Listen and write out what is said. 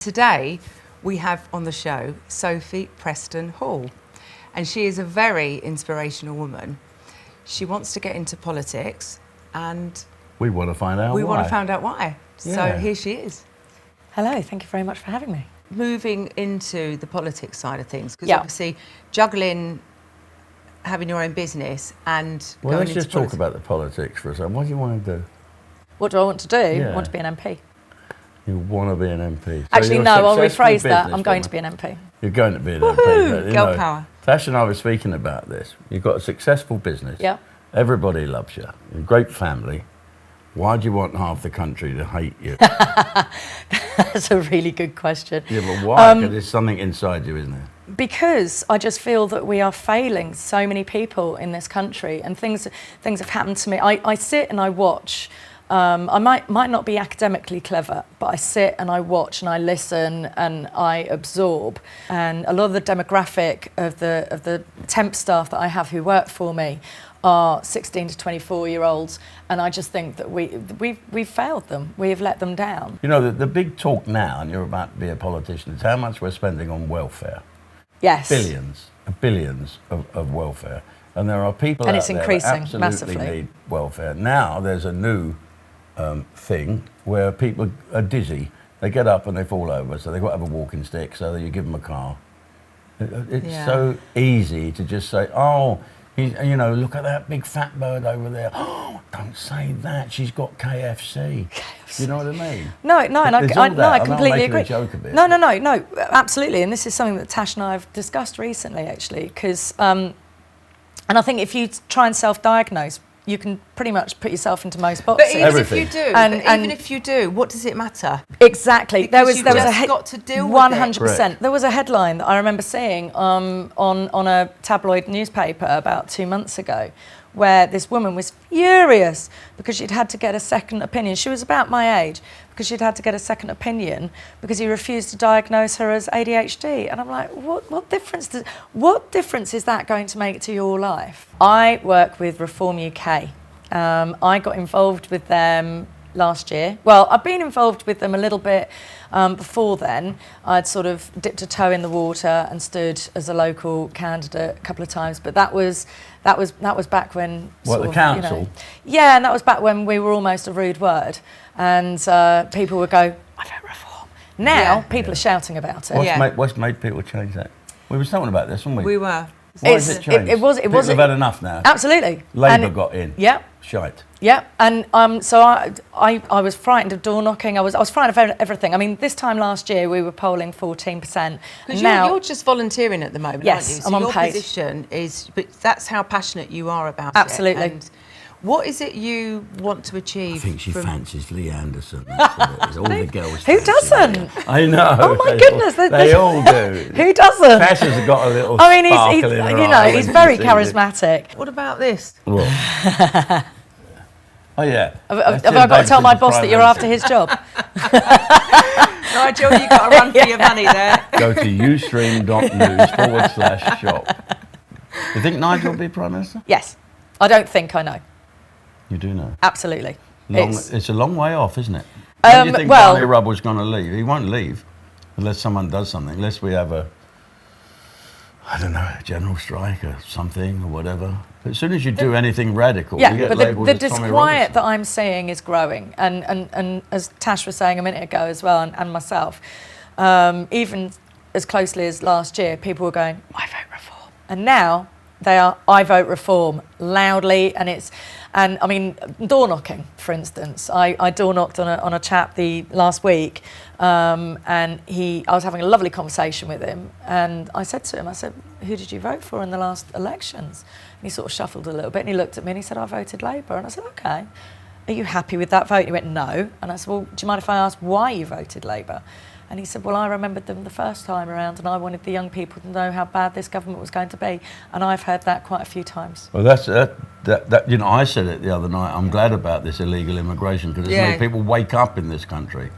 Today we have on the show Sophie Preston-Hall, and she is a very inspirational woman. She wants to get into politics, and we want to find out why. We want to find out why. Yeah. So here she is. Hello, thank you very much for having me. Moving into the politics side of things, because Yeah. obviously juggling having your own business and Well, going let's into just talk about the politics for a second. What do you want to do? What do I want to do? Yeah. I want to be an MP. You want to be an MP. So Actually, you're a no, I'll successful rephrase that. I'm going businesswoman. to be an MP. You're going to be an Woohoo! MP. But, you Girl know, power. Tash and I were speaking about this. You've got a successful business. Yeah. Everybody loves you. You're a great family. Why do you want half the country to hate you? That's a really good question. Yeah, but why? Because there's something inside you, isn't there? Because I just feel that we are failing so many people in this country, and things have happened to me. I sit and I watch. I might not be academically clever, but I sit and I watch and I listen and I absorb. And a lot of the demographic of the temp staff that I have who work for me are 16 to 24-year-olds, and I just think that we've failed them. We have let them down. You know, the big talk now, and you're about to be a politician, is how much we're spending on welfare. Yes. Billions of welfare. And there are people and out it's there increasing that absolutely massively. need welfare. Now there's a new thing where people are dizzy. They get up and they fall over, so they've got to have a walking stick, so you give them a car. It's so easy to just say, oh, you know, look at that big fat bird over there. Oh, don't say that. She's got KFC. You know what I mean? No, and I completely agree. A joke a bit, no, absolutely. And this is something that Tash and I have discussed recently, actually, because, and I think if you try and self-diagnose, you can pretty much put yourself into most boxes. But even Everything. if you do, even if you do, what does it matter? Exactly. Because there was just a got to deal with 100%. Correct. There was a headline that I remember seeing on a tabloid newspaper about 2 months ago, where this woman was furious because she'd had to get a second opinion. She was about my age, because she'd had to get a second opinion because he refused to diagnose her as ADHD. And I'm like, what difference is that going to make to your life? I work with Reform UK. I got involved with them last year. Well, I've been involved with them a little bit before then. I'd sort of dipped a toe in the water and stood as a local candidate a couple of times, but that was back when. What, the council? You know, yeah, and that was back when we were almost a rude word, and people would go, "I vote Reform." Now people are shouting about it. What's made people change that? We were talking about this, weren't we? We were. Why has it changed? It was. People have had enough now. Absolutely. Labour got in. Yeah. Shite. Yeah, and so I was frightened of door knocking. I was frightened of everything. I mean, this time last year we were polling 14%. Because now you're just volunteering at the moment, yes, aren't you? I'm on your paid. position is, but that's how passionate you are about Absolutely. it. And what is it you want to achieve? I think she fancies Lee Anderson. That's all the girls. Who doesn't? I know. Oh my goodness, they all do. Who doesn't? Tash has got a little. I mean, sparkle in her you know, eye he's when very she sees it. charismatic. What about this? What? Oh yeah. Have I got to tell my boss that you're after his job? Nigel, you got to run for your money there. Go to ustream.news/shop. You think Nigel will be Prime Minister? Yes. I don't think I know. You do know. Absolutely. It's a long way off, isn't it? When do you think Barney Rubble's going to leave? He won't leave unless someone does something, unless we have a general strike or something or whatever. But as soon as you do anything radical, you get but labelled the as Tommy disquiet Robinson. that I'm seeing is growing, and as Tash was saying a minute ago as well, and myself, even as closely as last year, people were going, "I vote Reform," and now they are, "I vote Reform," loudly, and I mean, door knocking, for instance. I door knocked on a chap last week, and I was having a lovely conversation with him, and I said to him, "Who did you vote for in the last elections?" And he sort of shuffled a little bit, and he looked at me and he said, "I voted Labour." And I said, "Okay, are you happy with that vote?" He went, "No." And I said, "Well, do you mind if I ask why you voted Labour?" And he said, "Well, I remembered them the first time around, and I wanted the young people to know how bad this government was going to be." And I've heard that quite a few times. Well, that you know, I said it the other night. I'm glad about this illegal immigration because it's made people wake up in this country.